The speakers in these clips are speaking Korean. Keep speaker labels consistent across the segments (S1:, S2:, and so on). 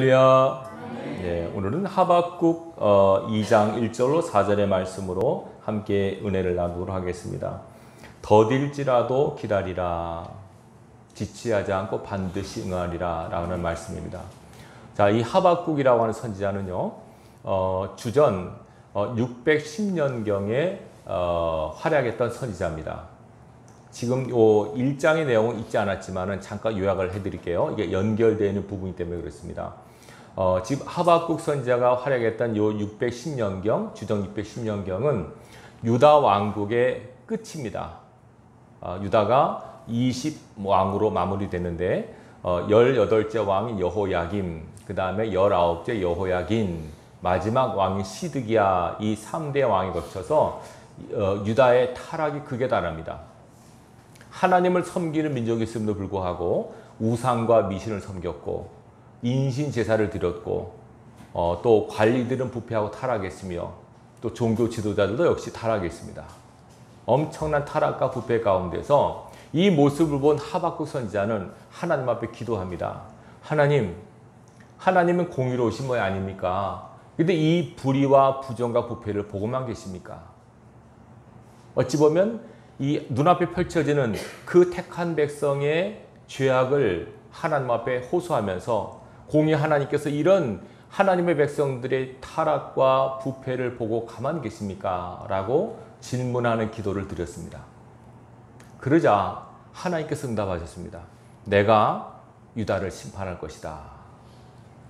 S1: 할렐루야. 네, 오늘은 하박국 2장 1절로 4절의 말씀으로 함께 은혜를 나누도록 하겠습니다. 더딜지라도 기다리라, 지체하지 않고 반드시 응하리라 라는 말씀입니다. 자, 이 하박국이라고 하는 선지자는요, 주전 610년경에 활약했던 선지자입니다. 지금 요 1장의 내용은 있지 않았지만 잠깐 요약을 해드릴게요. 이게 연결되는 부분이 때문에 그렇습니다. 지금 하박국 선지자가 활약했던 요 610년경, 주전 610년경은 유다 왕국의 끝입니다. 유다가 20왕으로 마무리되는데 18째 왕이 여호야김, 그 다음에 19째 여호야긴, 마지막 왕이 시드기야, 이 3대 왕이 거쳐서 유다의 타락이 극에 달합니다. 하나님을 섬기는 민족이었음에도 불구하고 우상과 미신을 섬겼고 인신 제사를 드렸고 또 관리들은 부패하고 타락했으며 또 종교 지도자들도 역시 타락했습니다. 엄청난 타락과 부패 가운데서 이 모습을 본 하박국 선지자는 하나님 앞에 기도합니다. 하나님은 공의로우신 분 아닙니까? 근데 이 불의와 부정과 부패를 보고만 계십니까? 어찌 보면 이 눈앞에 펼쳐지는 그 택한 백성의 죄악을 하나님 앞에 호소하면서 공의 하나님께서 이런 하나님의 백성들의 타락과 부패를 보고 가만히 계십니까? 라고 질문하는 기도를 드렸습니다. 그러자 하나님께서 응답하셨습니다. 내가 유다를 심판할 것이다.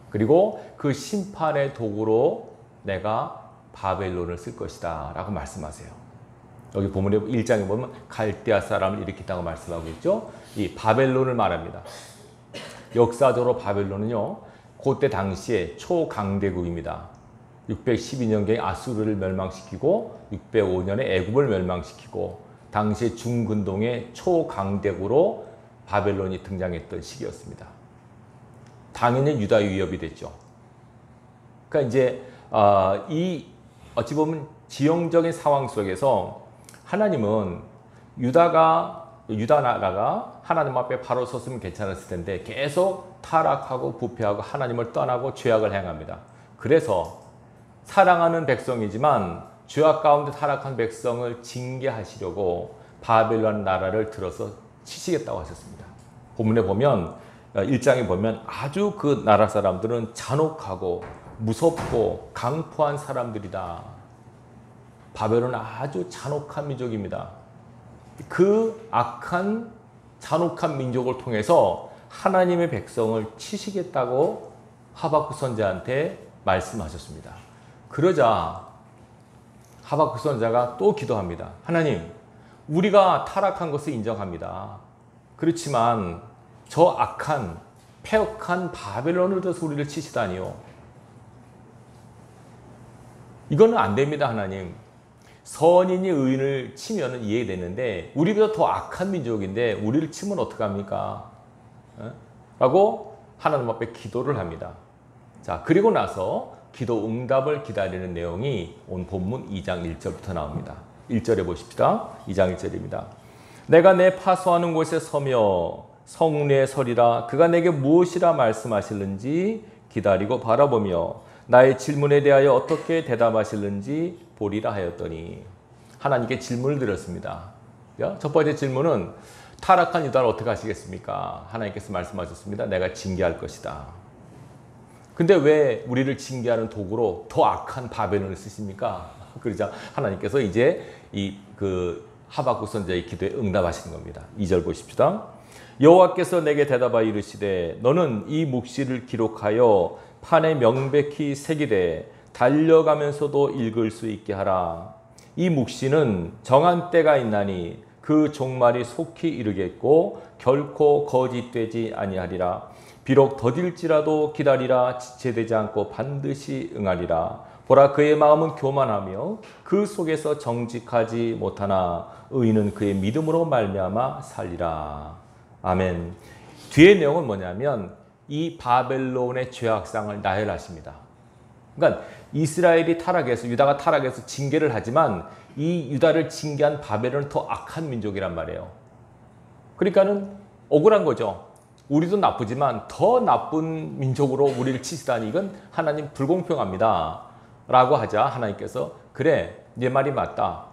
S1: 그리고 그 심판의 도구로 내가 바벨론을 쓸 것이다 라고 말씀하세요. 여기 본문의 1장에 보면 갈대아 사람을 일으켰다고 말씀하고 있죠. 이 바벨론을 말합니다. 역사적으로 바벨론은요, 그때 당시에 초강대국입니다. 612년경에 아수르를 멸망시키고 605년에 애굽을 멸망시키고 당시에 중근동의 초강대국으로 바벨론이 등장했던 시기였습니다. 당연히 유다 위협이 됐죠. 그러니까 이제 이 어찌 보면 지형적인 상황 속에서 하나님은 유다 나라가 하나님 앞에 바로 섰으면 괜찮았을 텐데 계속 타락하고 부패하고 하나님을 떠나고 죄악을 행합니다. 그래서 사랑하는 백성이지만 죄악 가운데 타락한 백성을 징계하시려고 바벨론 나라를 들어서 치시겠다고 하셨습니다. 본문에 보면 1장에 보면 아주 그 나라 사람들은 잔혹하고 무섭고 강포한 사람들이다. 바벨론은 아주 잔혹한 민족입니다. 그 악한 잔혹한 민족을 통해서 하나님의 백성을 치시겠다고 하박국 선지자한테 말씀하셨습니다. 그러자 하박국 선지자가 또 기도합니다. 하나님, 우리가 타락한 것을 인정합니다. 그렇지만 저 악한 패역한 바벨론을 들어서 우리를 치시다니요. 이거는 안 됩니다, 하나님. 선인이 의인을 치면 이해되는데 우리보다 더 악한 민족인데 우리를 치면 어떡합니까? 라고 하나님 앞에 기도를 합니다. 자, 그리고 나서 기도 응답을 기다리는 내용이 오늘 본문 2장 1절부터 나옵니다. 1절에 보십시다. 2장 1절입니다. 내가 내 파수하는 곳에 서며 성내에 서리라. 그가 내게 무엇이라 말씀하실는지 기다리고 바라보며 나의 질문에 대하여 어떻게 대답하실는지 보리라 하였더니, 하나님께 질문을 드렸습니다. 첫 번째 질문은 타락한 유다를 어떻게 하시겠습니까? 하나님께서 말씀하셨습니다. 내가 징계할 것이다. 근데 왜 우리를 징계하는 도구로 더 악한 바벨론을 쓰십니까? 그러자 하나님께서 이제 하박국 선지자의 기도에 응답하시는 겁니다. 2절 보십시다. 여호와께서 내게 대답하여 이르시되 너는 이 묵시를 기록하여 판에 명백히 새기되 달려가면서도 읽을 수 있게 하라. 이 묵시는 정한 때가 있나니 그 종말이 속히 이르겠고 결코 거짓되지 아니하리라. 비록 더딜지라도 기다리라. 지체되지 않고 반드시 응하리라. 보라, 그의 마음은 교만하며 그 속에서 정직하지 못하나 의인은 그의 믿음으로 말미암아 살리라. 아멘. 뒤의 내용은 뭐냐면 이 바벨론의 죄악상을 나열하십니다. 그러니까 이스라엘이 타락해서, 유다가 타락해서 징계를 하지만 이 유다를 징계한 바벨론은 더 악한 민족이란 말이에요. 그러니까는 억울한 거죠. 우리도 나쁘지만 더 나쁜 민족으로 우리를 치시다니 이건 하나님 불공평합니다. 라고 하자 하나님께서 그래 네 말이 맞다.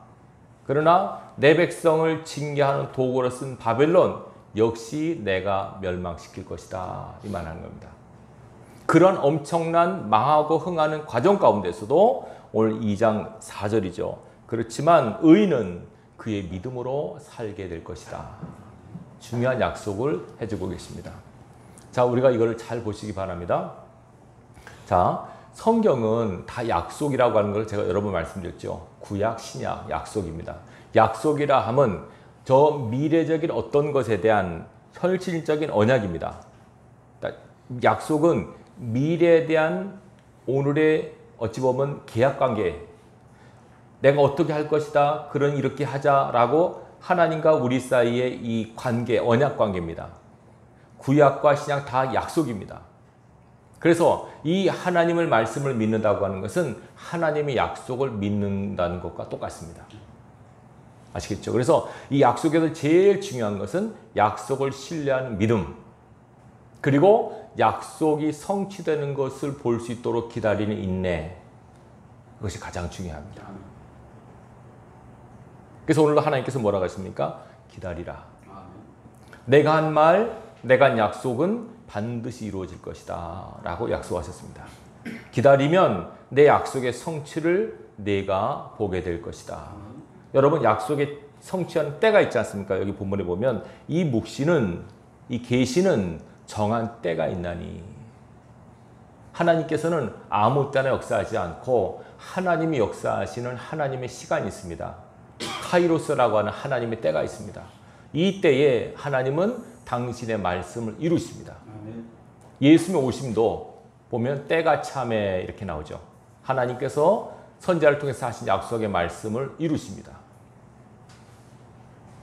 S1: 그러나 내 백성을 징계하는 도구로 쓴 바벨론 역시 내가 멸망시킬 것이다. 이 말하는 겁니다. 그런 엄청난 망하고 흥하는 과정 가운데서도 오늘 2장 4절이죠. 그렇지만 의인은 그의 믿음으로 살게 될 것이다. 중요한 약속을 해주고 계십니다. 자, 우리가 이거를 잘 보시기 바랍니다. 자, 성경은 다 약속이라고 하는 걸 제가 여러 번 말씀드렸죠. 구약, 신약, 약속입니다. 약속이라 함은 저 미래적인 어떤 것에 대한 현실적인 언약입니다. 약속은 미래에 대한 오늘의 어찌 보면 계약관계, 내가 어떻게 할 것이다, 그런 이렇게 하자라고 하나님과 우리 사이의 이 관계, 언약 관계입니다. 구약과 신약 다 약속입니다. 그래서 이 하나님의 말씀을 믿는다고 하는 것은 하나님의 약속을 믿는다는 것과 똑같습니다. 아시겠죠? 그래서 이 약속에서 제일 중요한 것은 약속을 신뢰하는 믿음, 그리고 약속이 성취되는 것을 볼 수 있도록 기다리는 인내, 그것이 가장 중요합니다. 그래서 오늘도 하나님께서 뭐라고 하십니까? 기다리라. 내가 한 말, 내가 한 약속은 반드시 이루어질 것이다 라고 약속하셨습니다. 기다리면 내 약속의 성취를 내가 보게 될 것이다. 여러분, 약속의 성취하는 때가 있지 않습니까? 여기 본문에 보면 이 묵시는, 이 계시는 정한 때가 있나니, 하나님께서는 아무 때나 역사하지 않고 하나님이 역사하시는 하나님의 시간이 있습니다. 카이로스라고 하는 하나님의 때가 있습니다. 이 때에 하나님은 당신의 말씀을 이루십니다. 예수님의 오심도 보면 때가 참에 이렇게 나오죠. 하나님께서 선지자를 통해서 하신 약속의 말씀을 이루십니다.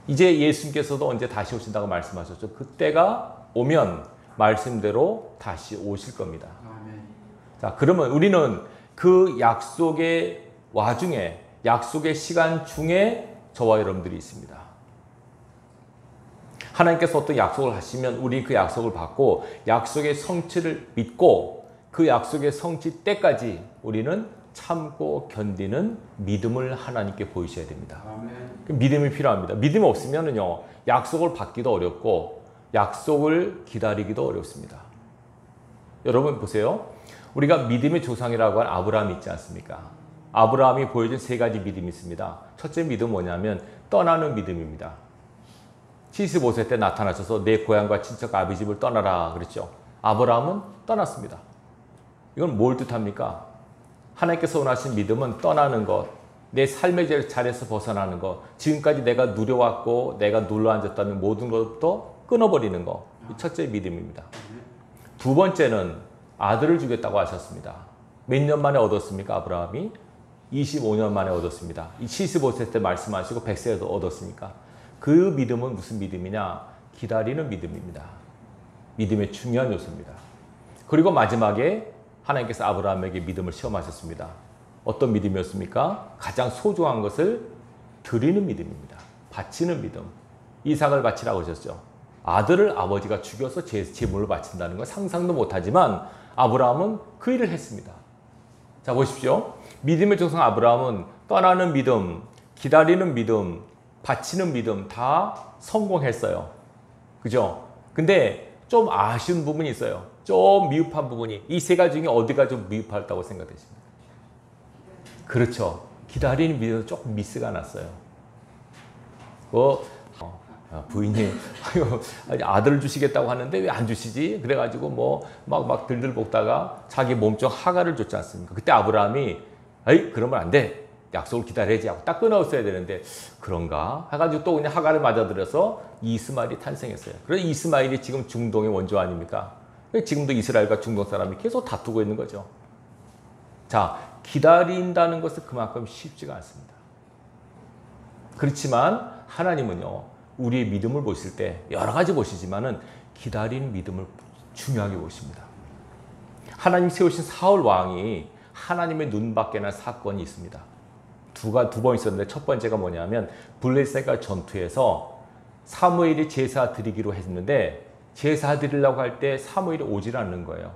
S1: 이제 예수님께서도 언제 다시 오신다고 말씀하셨죠. 그때가 오면 말씀대로 다시 오실 겁니다. 자, 그러면 우리는 그 약속의 와중에, 약속의 시간 중에 저와 여러분들이 있습니다. 하나님께서 어떤 약속을 하시면 우리 그 약속을 받고 약속의 성취를 믿고 그 약속의 성취 때까지 우리는 참고 견디는 믿음을 하나님께 보이셔야 됩니다. 아멘. 믿음이 필요합니다. 믿음이 없으면요, 약속을 받기도 어렵고 약속을 기다리기도 어렵습니다. 여러분 보세요. 우리가 믿음의 조상이라고 한 아브라함이 있지 않습니까? 아브라함이 보여준 세 가지 믿음이 있습니다. 첫째 믿음은 뭐냐면 떠나는 믿음입니다. 75세 때 나타나셔서 내 고향과 친척 아비 집을 떠나라 그랬죠. 아브라함은 떠났습니다. 이건 뭘 뜻합니까? 하나님께서 원하신 믿음은 떠나는 것, 내 삶의 자리에서 벗어나는 것, 지금까지 내가 누려왔고 내가 눌러앉았다는 모든 것부터 끊어버리는 것, 첫째 믿음입니다. 두 번째는 아들을 주겠다고 하셨습니다. 몇 년 만에 얻었습니까? 아브라함이 25년 만에 얻었습니다. 75세 때 말씀하시고 100세에도 얻었으니까. 그 믿음은 무슨 믿음이냐? 기다리는 믿음입니다. 믿음의 중요한 요소입니다. 그리고 마지막에 하나님께서 아브라함에게 믿음을 시험하셨습니다. 어떤 믿음이었습니까? 가장 소중한 것을 드리는 믿음입니다. 바치는 믿음. 이삭을 바치라고 하셨죠. 아들을 아버지가 죽여서 제물을 바친다는 건 상상도 못하지만 아브라함은 그 일을 했습니다. 자, 보십시오. 믿음의 조상 아브라함은 떠나는 믿음, 기다리는 믿음, 바치는 믿음 다 성공했어요. 그죠? 근데 좀 아쉬운 부분이 있어요. 좀 미흡한 부분이. 이 세 가지 중에 어디가 좀 미흡하다고 생각되십니까? 그렇죠. 기다리는 믿음도 조금 미스가 났어요. 부인이 아들을 주시겠다고 하는데 왜 안 주시지? 그래가지고 막 들들 볶다가 자기 몸종 하가를 줬지 않습니까? 그때 아브라함이 에이, 그러면 안 돼. 약속을 기다려야지 하고 딱 끊었어야 되는데 그런가? 해가지고 또 그냥 하가를 맞아들여서 이스마엘이 탄생했어요. 그래서 이스마엘이 지금 중동의 원조 아닙니까? 지금도 이스라엘과 중동 사람이 계속 다투고 있는 거죠. 자, 기다린다는 것은 그만큼 쉽지가 않습니다. 그렇지만 하나님은요, 우리의 믿음을 보실 때 여러 가지 보시지만은 기다리는 믿음을 중요하게 보십니다. 하나님 세우신 사울 왕이 하나님의 눈 밖에 난 사건이 있습니다. 두 번 있었는데 첫 번째가 뭐냐면 블레셋과 전투에서 사무엘이 제사 드리기로 했는데 제사 드리려고 할 때 사무엘이 오질 않는 거예요.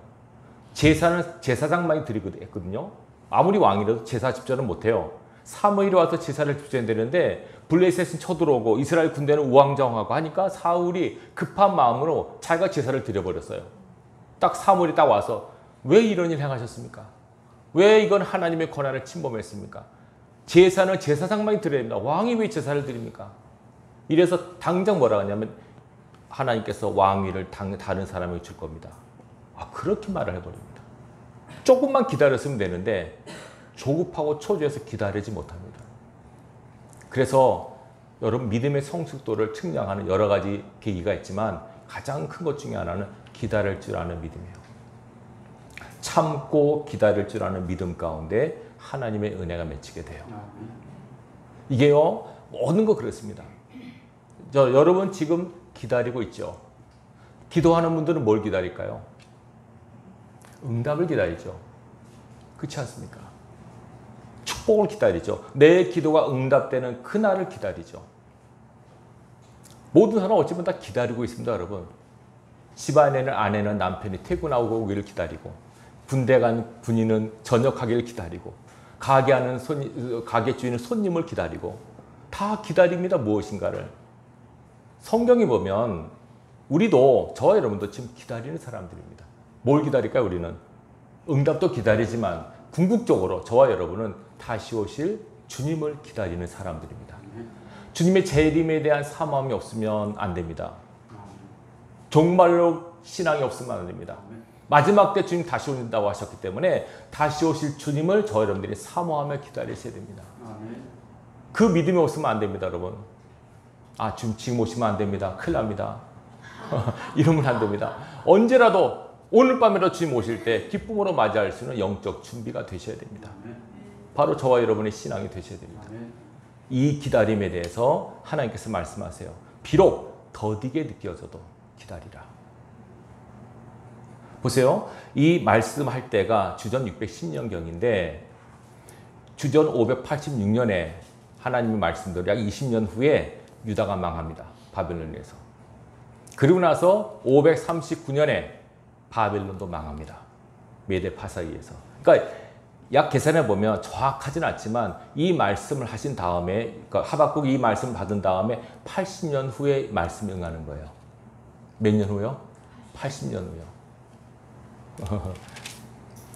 S1: 제사는 제사장만이 드리거든요. 아무리 왕이라도 제사 집전은 못해요. 사무엘이 와서 제사를 집전해야 되는데 블레셋은 쳐들어오고 이스라엘 군대는 우왕좌왕하고 하니까 사울이 급한 마음으로 자기가 제사를 드려버렸어요. 딱 사무엘이 딱 와서 왜 이런 일 행하셨습니까? 왜 이건 하나님의 권한을 침범했습니까? 제사는 제사장만이 드려야 됩니다. 왕이 왜 제사를 드립니까? 이래서 당장 뭐라 하냐면 하나님께서 왕위를 다른 사람에게 줄 겁니다. 그렇게 말을 해버립니다. 조금만 기다렸으면 되는데 조급하고 초조해서 기다리지 못합니다. 그래서 여러분 믿음의 성숙도를 측량하는 여러 가지 계기가 있지만 가장 큰 것 중에 하나는 기다릴 줄 아는 믿음이에요. 참고 기다릴 줄 아는 믿음 가운데 하나님의 은혜가 맺히게 돼요. 이게요 모든 거 그렇습니다. 여러분 지금 기다리고 있죠. 기도하는 분들은 뭘 기다릴까요? 응답을 기다리죠. 그렇지 않습니까? 축복을 기다리죠. 내 기도가 응답되는 그날을 기다리죠. 모든 사람은 어찌 보면 다 기다리고 있습니다, 여러분. 집안에는 아내는 남편이 퇴근하고 오기를 기다리고, 군대 간 군인은 전역하기를 기다리고, 가게 주인은 손님을 기다리고, 다 기다립니다, 무엇인가를. 성경에 보면 우리도, 저와 여러분도 지금 기다리는 사람들입니다. 뭘 기다릴까요, 우리는? 응답도 기다리지만 궁극적으로 저와 여러분은 다시 오실 주님을 기다리는 사람들입니다. 주님의 재림에 대한 사모함이 없으면 안 됩니다. 정말로 신앙이 없으면 안 됩니다. 마지막 때 주님 다시 오신다고 하셨기 때문에 다시 오실 주님을 저와 여러분들이 사모하며 기다리셔야 됩니다. 그 믿음이 없으면 안 됩니다, 여러분. 지금 오시면 안 됩니다. 큰일 납니다. 이러면 안 됩니다. 언제라도 오늘 밤에도 주님 오실 때 기쁨으로 맞이할 수 있는 영적 준비가 되셔야 됩니다. 바로 저와 여러분의 신앙이 되셔야 됩니다. 이 기다림에 대해서 하나님께서 말씀하세요. 비록 더디게 느껴져도 기다리라. 보세요. 이 말씀할 때가 주전 610년경인데 주전 586년에 하나님의 말씀대로 약 20년 후에 유다가 망합니다. 바벨론에서. 그리고 나서 539년에 바벨론도 망합니다. 메데 파사에 의해서. 그러니까 약 계산해 보면 정확하진 않지만 이 말씀을 하신 다음에, 그러니까 하박국이 이 말씀을 받은 다음에 80년 후에 말씀이 응하는 거예요. 몇 년 후요? 80년 후요.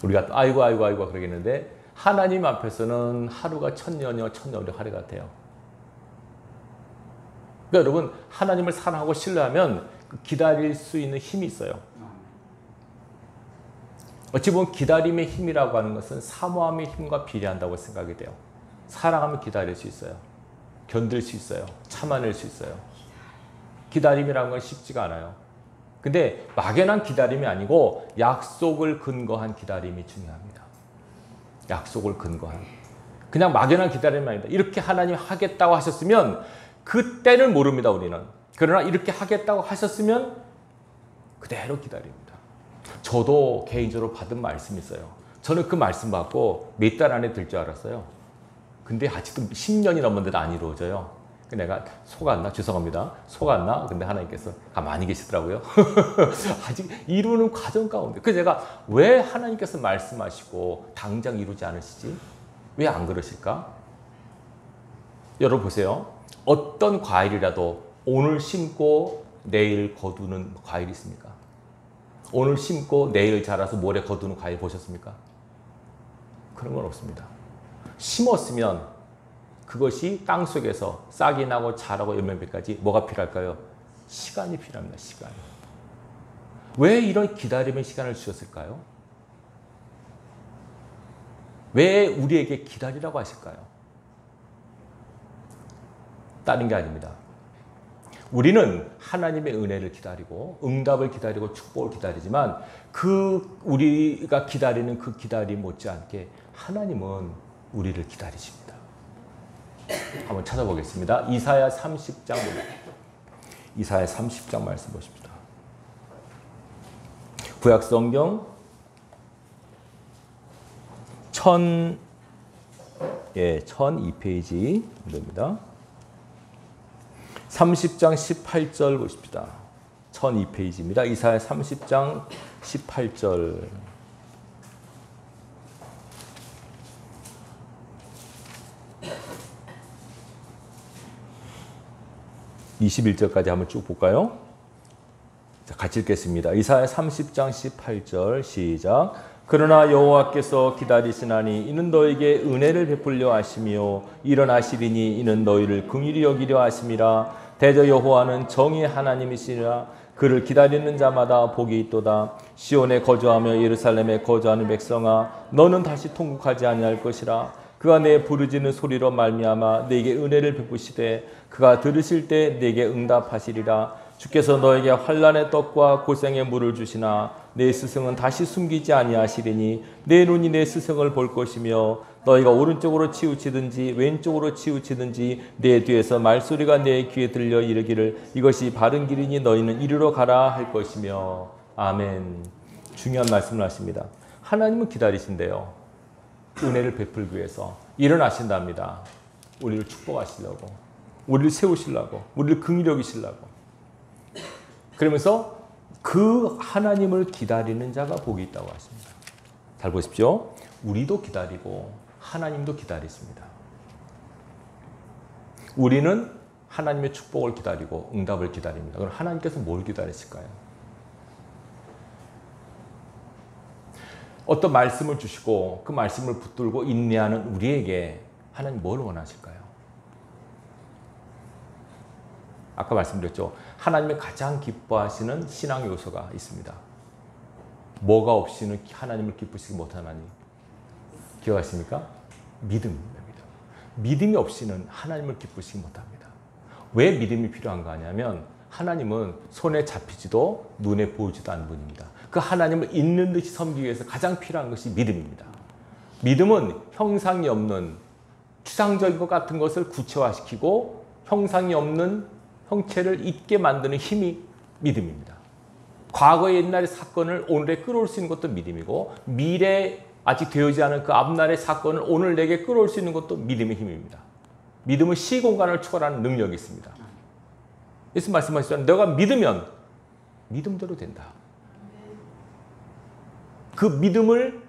S1: 우리가 아이고 그러겠는데 하나님 앞에서는 하루가 천년이요 천년이 하루 같아요. 그러니까 여러분 하나님을 사랑하고 신뢰하면 기다릴 수 있는 힘이 있어요. 어찌 보면 기다림의 힘이라고 하는 것은 사모함의 힘과 비례한다고 생각이 돼요. 사랑하면 기다릴 수 있어요. 견딜 수 있어요. 참아낼 수 있어요. 기다림이라는 건 쉽지가 않아요. 근데 막연한 기다림이 아니고 약속을 근거한 기다림이 중요합니다. 약속을 근거한. 그냥 막연한 기다림이 아니다. 이렇게 하나님 하겠다고 하셨으면 그때는 모릅니다, 우리는. 그러나 이렇게 하겠다고 하셨으면 그대로 기다립니다. 저도 개인적으로 받은 말씀이 있어요. 저는 그 말씀 받고 몇 달 안에 될 줄 알았어요. 근데 아직도 10년이 넘었는데도 안 이루어져요. 내가 속았나? 죄송합니다. 속았나? 근데 하나님께서 가만히 계시더라고요. 아직 이루는 과정 가운데. 그래서 제가 왜 하나님께서 말씀하시고 당장 이루지 않으시지? 왜 안 그러실까? 여러분 보세요. 어떤 과일이라도 오늘 심고 내일 거두는 과일이 있습니까? 오늘 심고 내일 자라서 모레 거두는 과일 보셨습니까? 그런 건 없습니다. 심었으면 그것이 땅속에서 싹이 나고 자라고 열매맺기까지 뭐가 필요할까요? 시간이 필요합니다. 시간. 왜 이런 기다림의 시간을 주셨을까요? 왜 우리에게 기다리라고 하실까요? 다른 게 아닙니다. 우리는 하나님의 은혜를 기다리고 응답을 기다리고 축복을 기다리지만 우리가 기다리는 그 기다림 못지않게 하나님은 우리를 기다리십니다. 한번 찾아보겠습니다. 이사야 30장 이사야 30장 말씀 보십시다. 구약성경 1002페이지 됩니다. 30장 18절 보십시다. 1002페이지입니다. 이사야 30장 18절. 21절까지 한번 쭉 볼까요? 자, 같이 읽겠습니다. 이사야 30장 18절 시작. 그러나 여호와께서 기다리시나니 이는 너에게 은혜를 베풀려 하시며 일어나시리니 이는 너희를 긍휼히 여기려 하심이라. 대저 여호와는 정의의 하나님이시라. 그를 기다리는 자마다 복이 있도다. 시온에 거주하며 예루살렘에 거주하는 백성아, 너는 다시 통곡하지 아니할 것이라. 그가 내 부르짖는 소리로 말미암아 내게 은혜를 베푸시되 그가 들으실 때 내게 응답하시리라. 주께서 너에게 환난의 떡과 고생의 물을 주시나 내 스승은 다시 숨기지 아니하시리니 내 눈이 내 스승을 볼 것이며 너희가 오른쪽으로 치우치든지 왼쪽으로 치우치든지 내 뒤에서 말소리가 내 귀에 들려 이르기를 이것이 바른 길이니 너희는 이리로 가라 할 것이며. 아멘. 중요한 말씀을 하십니다. 하나님은 기다리신대요. 은혜를 베풀기 위해서 일어나신답니다. 우리를 축복하시려고, 우리를 세우시려고, 우리를 긍휼히 여기시려고. 그러면서 그 하나님을 기다리는 자가 복이 있다고 하십니다. 잘 보십시오. 우리도 기다리고 하나님도 기다리십니다. 우리는 하나님의 축복을 기다리고 응답을 기다립니다. 그럼 하나님께서 뭘 기다리실까요? 어떤 말씀을 주시고 그 말씀을 붙들고 인내하는 우리에게 하나님 뭘 원하실까요? 아까 말씀드렸죠. 하나님이 가장 기뻐하시는 신앙 요소가 있습니다. 뭐가 없이는 하나님을 기쁘시지 못하나니? 기억하십니까? 믿음입니다. 믿음이 없이는 하나님을 기쁘시지 못합니다. 왜 믿음이 필요한가 하냐면 하나님은 손에 잡히지도 눈에 보이지도 않는 분입니다. 그 하나님을 있는 듯이 섬기기 위해서 가장 필요한 것이 믿음입니다. 믿음은 형상이 없는 추상적인 것 같은 것을 구체화시키고 형상이 없는 형체를 있게 만드는 힘이 믿음입니다. 과거의 옛날의 사건을 오늘에 끌어올 수 있는 것도 믿음이고 미래에 아직 되어지지 않은 그 앞날의 사건을 오늘 내게 끌어올 수 있는 것도 믿음의 힘입니다. 믿음은 시공간을 초월하는 능력이 있습니다. 예수 말씀하시잖아요. 너가 믿으면 믿음대로 된다. 그 믿음을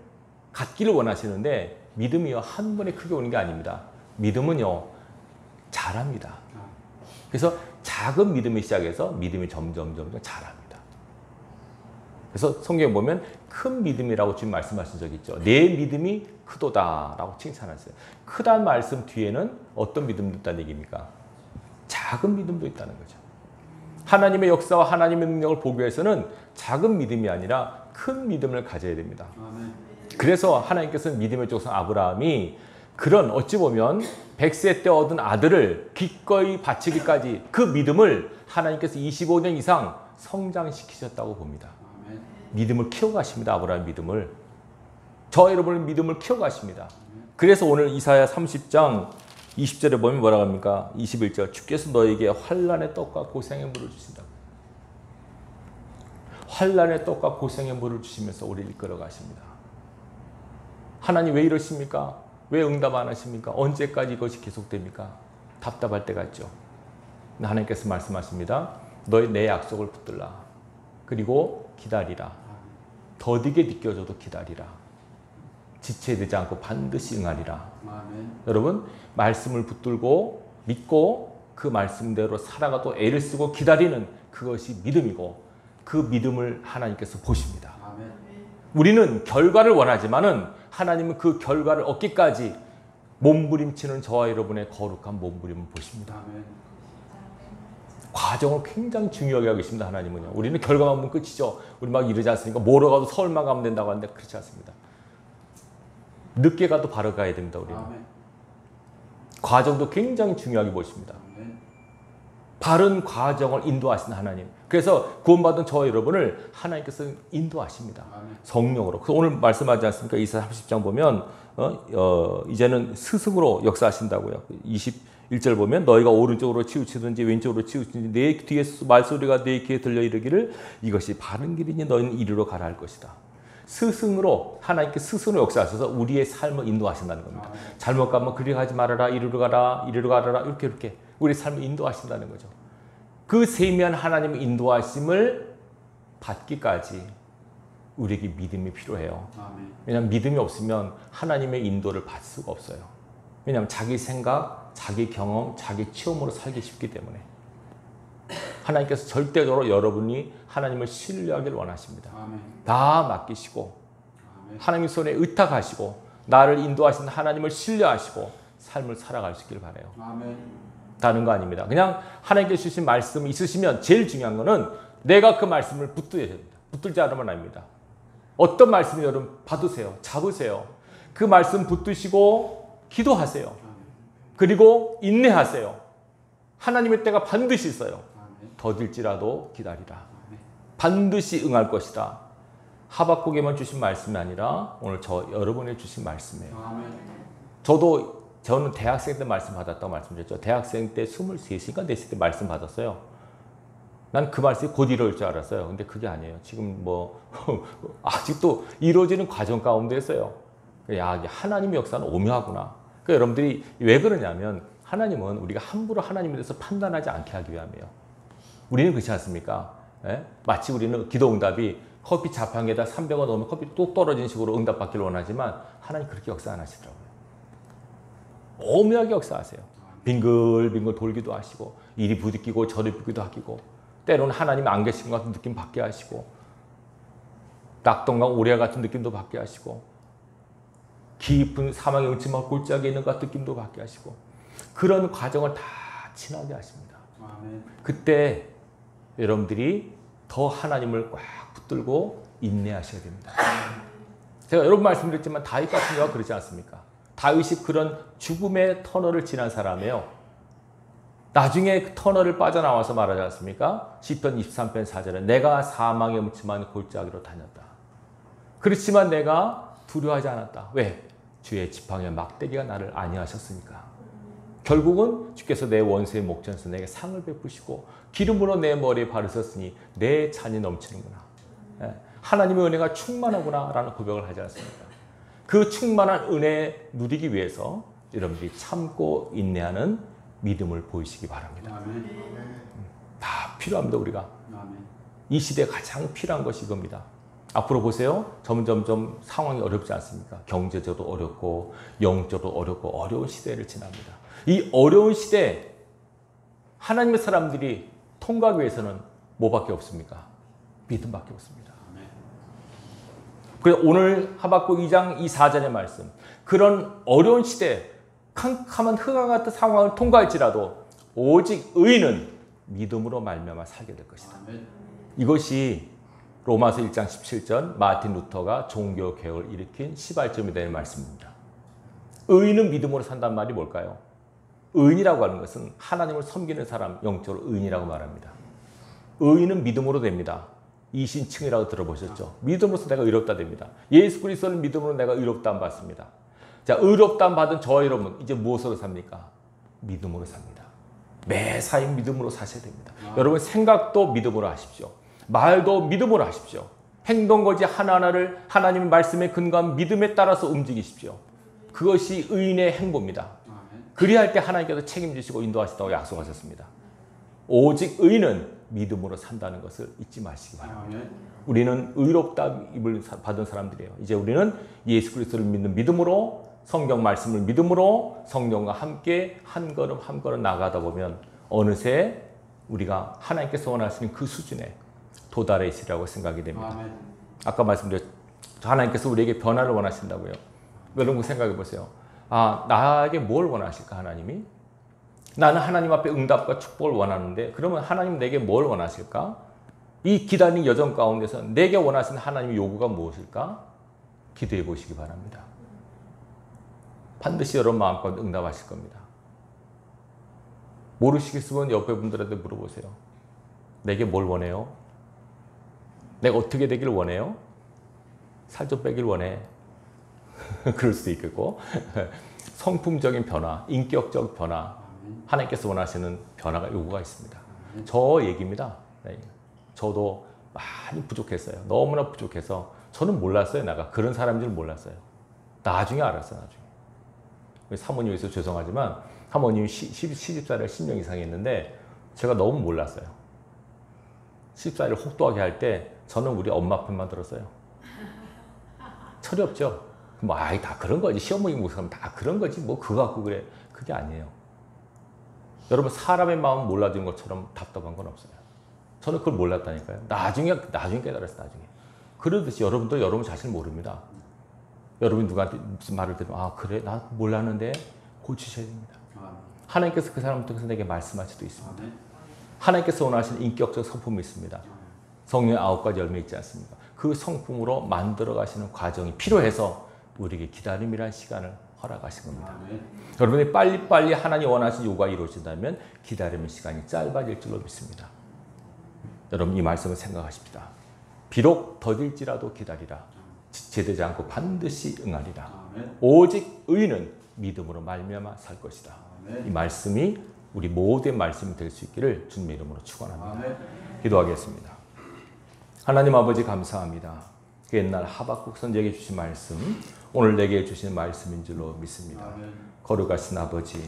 S1: 갖기를 원하시는데 믿음이요 한 번에 크게 오는 게 아닙니다. 믿음은요 자랍니다. 그래서 작은 믿음이 시작해서 믿음이 점점 자랍니다. 그래서 성경에 보면 큰 믿음이라고 지금 말씀하신 적이 있죠. 내 믿음이 크도다라고 칭찬하세요. 크다는 말씀 뒤에는 어떤 믿음도 있다는 얘기입니까? 작은 믿음도 있다는 거죠. 하나님의 역사와 하나님의 능력을 보기 위해서는 작은 믿음이 아니라 큰 믿음을 가져야 됩니다. 그래서 하나님께서는 믿음의 조상 아브라함이 그런 어찌 보면 100세 때 얻은 아들을 기꺼이 바치기까지 그 믿음을 하나님께서 25년 이상 성장시키셨다고 봅니다. 믿음을 키워가십니다. 아브라함 믿음을. 저 여러분의 믿음을 키워가십니다. 그래서 오늘 이사야 30장 20절에 보면 뭐라고 합니까? 21절 주께서 너에게 환난의 떡과 고생의 물을 주신다고. 환난의 떡과 고생의 물을 주시면서 우리를 이끌어 가십니다. 하나님 왜 이러십니까? 왜 응답 안 하십니까? 언제까지 이것이 계속됩니까? 답답할 때가 있죠. 하나님께서 말씀하십니다. 너희 내 약속을 붙들라. 그리고 기다리라. 더디게 느껴져도 기다리라. 지체되지 않고 반드시 응하리라. 아멘. 여러분 말씀을 붙들고 믿고 그 말씀대로 살아가도 애를 쓰고 기다리는 그것이 믿음이고 그 믿음을 하나님께서 보십니다. 아멘. 우리는 결과를 원하지만은 하나님은 그 결과를 얻기까지 몸부림치는 저와 여러분의 거룩한 몸부림을 보십니다. 아멘. 과정을 굉장히 중요하게 하고 계십니다. 하나님은요. 우리는 결과만 보면 끝이죠. 우리 막 이러지 않습니까? 뭐로 가도 서울만 가면 된다고 하는데 그렇지 않습니다. 늦게 가도 바로 가야 됩니다. 우리는. 아멘. 과정도 굉장히 중요하게 보십니다. 아멘. 바른 과정을 인도하시는 하나님. 그래서 구원받은 저와 여러분을 하나님께서 인도하십니다. 아멘. 성령으로. 그래서 오늘 말씀하지 않습니까? 이사야 30장 보면 이제는 스승으로 역사하신다고요. 21절 보면 너희가 오른쪽으로 치우치든지 왼쪽으로 치우치든지 내 뒤에 말소리가 내 귀에 들려 이르기를 이것이 바른 길이니 너희는 이리로 가라 할 것이다. 스승으로 하나님께 스승으로 역사하셔서 우리의 삶을 인도하신다는 겁니다. 잘못 가면 그리 가지 말아라 이리로 가라 이리로 가라 이렇게 우리의 삶을 인도하신다는 거죠. 그 세미한 하나님의 인도하심을 받기까지 우리에게 믿음이 필요해요. 왜냐하면 믿음이 없으면 하나님의 인도를 받을 수가 없어요. 왜냐하면 자기 생각, 자기 경험, 자기 체험으로 살기 쉽기 때문에. 하나님께서 절대적으로 여러분이 하나님을 신뢰하길 원하십니다. 다 맡기시고 하나님 손에 의탁하시고 나를 인도하시는 하나님을 신뢰하시고 삶을 살아갈 수 있길 바라요. 다른 거 아닙니다. 그냥 하나님께서 주신 말씀이 있으시면 제일 중요한 거는 내가 그 말씀을 붙들어야 됩니다. 붙들지 않으면 아닙니다. 어떤 말씀이 여러분 받으세요. 잡으세요. 그 말씀 붙드시고 기도하세요. 그리고 인내하세요. 하나님의 때가 반드시 있어요. 더딜지라도 기다리라. 반드시 응할 것이다. 하박국에만 주신 말씀이 아니라 오늘 여러분에게 주신 말씀이에요. 저는 대학생 때 말씀 받았다고 말씀드렸죠. 대학생 때 23시인가 4시 때 말씀 받았어요. 난 그 말씀이 곧 이루어질 줄 알았어요. 근데 그게 아니에요. 지금 아직도 이루어지는 과정 가운데 있어요. 야, 하나님의 역사는 오묘하구나. 그러니까 여러분들이 왜 그러냐면 하나님은 우리가 함부로 하나님에 대해서 판단하지 않게 하기 위함이에요. 우리는 그렇지 않습니까? 예? 마치 우리는 기도 응답이 커피 자판기에다 300원 넣으면 커피 뚝 떨어지는 식으로 응답받기를 원하지만 하나님 그렇게 역사 안 하시더라고요. 오묘하게 역사하세요. 빙글빙글 돌기도 하시고 이리 부딪히고 저리 부딪히기도 하시고 때로는 하나님 안 계신 것 같은 느낌 받게 하시고 낙동강 오리아 같은 느낌도 받게 하시고 깊은 사망의 음침한 골짜기에 있는 것 같은 느낌도 받게 하시고 그런 과정을 다 지나게 하십니다. 그때 여러분들이 더 하나님을 꽉 붙들고 인내하셔야 됩니다. 제가 여러 번 말씀드렸지만 다윗 같은 경우가 그러지 않습니까? 다윗이 그런 죽음의 터널을 지난 사람이에요. 나중에 그 터널을 빠져나와서 말하지 않습니까? 시편 23편 4절에 내가 사망의 음침한 골짜기로 다녔다. 그렇지만 내가 두려워하지 않았다. 왜? 주의 지팡이와 막대기가 나를 안위하셨으니까. 결국은 주께서 내 원수의 목전에서 내게 상을 베푸시고 기름으로 내 머리에 바르셨으니 내 잔이 넘치는구나. 하나님의 은혜가 충만하구나 라는 고백을 하지 않습니까? 그 충만한 은혜 누리기 위해서 여러분들이 참고 인내하는 믿음을 보이시기 바랍니다. 다 필요합니다. 우리가. 이 시대에 가장 필요한 것이 이겁니다. 앞으로 보세요. 점점점 상황이 어렵지 않습니까? 경제적으로 어렵고 영적으로 어렵고 어려운 시대를 지납니다. 이 어려운 시대 하나님의 사람들이 통과하기 위해서는 뭐밖에 없습니까? 믿음밖에 없습니다. 그래서 오늘 하박국 2장 이 4절의 말씀 그런 어려운 시대 캄캄한 흑암 같은 상황을 통과할지라도 오직 의인은 믿음으로 말미암아 살게 될 것이다. 이것이 로마서 1장 17절 마틴 루터가 종교개혁을 일으킨 시발점이 되는 말씀입니다. 의인은 믿음으로 산다는 말이 뭘까요? 의인이라고 하는 것은 하나님을 섬기는 사람, 영적으로 의인이라고 말합니다. 의인은 믿음으로 됩니다. 이신칭이라고 들어보셨죠? 믿음으로서 내가 의롭다 됩니다. 예수 그리스도를 믿음으로 내가 의롭다함 받습니다. 자, 의롭다함 받은 저와 여러분 이제 무엇으로 삽니까? 믿음으로 삽니다. 매사에 믿음으로 사셔야 됩니다. 여러분 생각도 믿음으로 하십시오. 말도 믿음으로 하십시오. 행동거지 하나하나를 하나님의 말씀에 근거한 믿음에 따라서 움직이십시오. 그것이 의인의 행보입니다. 그리할 때 하나님께서 책임지시고 인도하시다고 약속하셨습니다. 오직 의인은 믿음으로 산다는 것을 잊지 마시기 바랍니다. 우리는 의롭다임을 받은 사람들이에요. 이제 우리는 예수 그리스도를 믿는 믿음으로 성경 말씀을 믿음으로 성령과 함께 한 걸음 한 걸음 나가다 보면 어느새 우리가 하나님께서 원하시는 그 수준에 도달해 있으리라고 생각이 됩니다. 아까 말씀드렸죠. 하나님께서 우리에게 변화를 원하신다고요. 여러분 생각해 보세요. 아, 나에게 뭘 원하실까 하나님이? 나는 하나님 앞에 응답과 축복을 원하는데 그러면 하나님 내게 뭘 원하실까? 이 기다리는 여정 가운데서 내게 원하시는 하나님의 요구가 무엇일까? 기도해 보시기 바랍니다. 반드시 여러분 마음껏 응답하실 겁니다. 모르시겠으면 옆에 분들한테 물어보세요. 내게 뭘 원해요? 내가 어떻게 되길 원해요? 살 좀 빼길 원해. 그럴 수도 있겠고 성품적인 변화, 인격적 변화 하나님께서 원하시는 변화가 요구가 있습니다. 저 얘기입니다. 저도 많이 부족했어요. 너무나 부족해서 저는 몰랐어요. 내가 그런 사람인 줄 몰랐어요. 나중에 알았어요. 나중에. 사모님에서 죄송하지만 사모님이 시집살이를 10년 이상 했는데 제가 너무 몰랐어요. 14일을 혹독하게 할 때 저는 우리 엄마 편만 들었어요. 철이 없죠. 뭐 아이 다 그런 거지. 시어머니 목사님 다 그런 거지. 뭐 그거 갖고 그래. 그게 아니에요. 여러분 사람의 마음 몰라주는 것처럼 답답한 건 없어요. 저는 그걸 몰랐다니까요. 나중에 깨달았어요. 나중에. 그러듯이 여러분도 여러분 자신을 모릅니다. 여러분이 누구한테 무슨 말을 들으면 아 그래? 나 몰랐는데 고치셔야 됩니다. 하나님께서 그 사람을 통해서 내게 말씀할 수도 있습니다. 하나님께서 원하시는 인격적 성품이 있습니다. 성령의 9가지 열매 있지 않습니까? 그 성품으로 만들어 가시는 과정이 필요해서 우리에게 기다림이라는 시간을 허락하신 겁니다. 여러분이 빨리빨리 하나님 원하시는 요구가 이루어진다면 기다림의 시간이 짧아질 줄로 믿습니다. 여러분 이 말씀을 생각하십시다. 비록 더딜지라도 기다리라. 지체되지 않고 반드시 응하리라. 오직 의인은 믿음으로 말미암아 살 것이다. 이 말씀이 우리 모두의 말씀이 될 수 있기를 주님의 이름으로 축원합니다. 기도하겠습니다. 하나님 아버지 감사합니다. 그 옛날 하박국 선지자에게 주신 말씀, 오늘 내게 주신 말씀인 줄로 믿습니다. 거룩하신 아버지,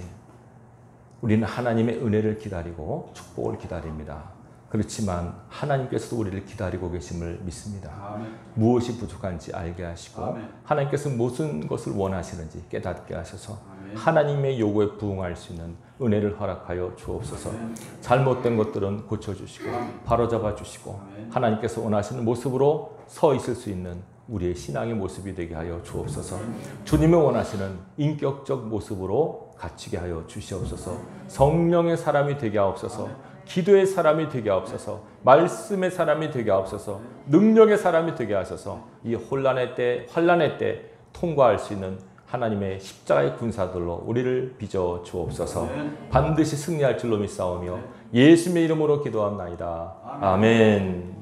S1: 우리는 하나님의 은혜를 기다리고 축복을 기다립니다. 그렇지만 하나님께서도 우리를 기다리고 계심을 믿습니다. 무엇이 부족한지 알게 하시고 하나님께서 무슨 것을 원하시는지 깨닫게 하셔서 하나님의 요구에 부응할 수 있는 은혜를 허락하여 주옵소서. 잘못된 것들은 고쳐주시고 바로잡아 주시고 하나님께서 원하시는 모습으로 서 있을 수 있는 우리의 신앙의 모습이 되게 하여 주옵소서. 주님이 원하시는 인격적 모습으로 갖추게 하여 주시옵소서. 성령의 사람이 되게 하옵소서. 기도의 사람이 되게 하옵소서. 말씀의 사람이 되게 하옵소서. 능력의 사람이 되게 하소서. 이 혼란의 때, 환란의 때 통과할 수 있는 하나님의 십자가의 군사들로 우리를 빚어 주옵소서. 반드시 승리할 줄로 믿사오며 예수님의 이름으로 기도합나이다. 아멘.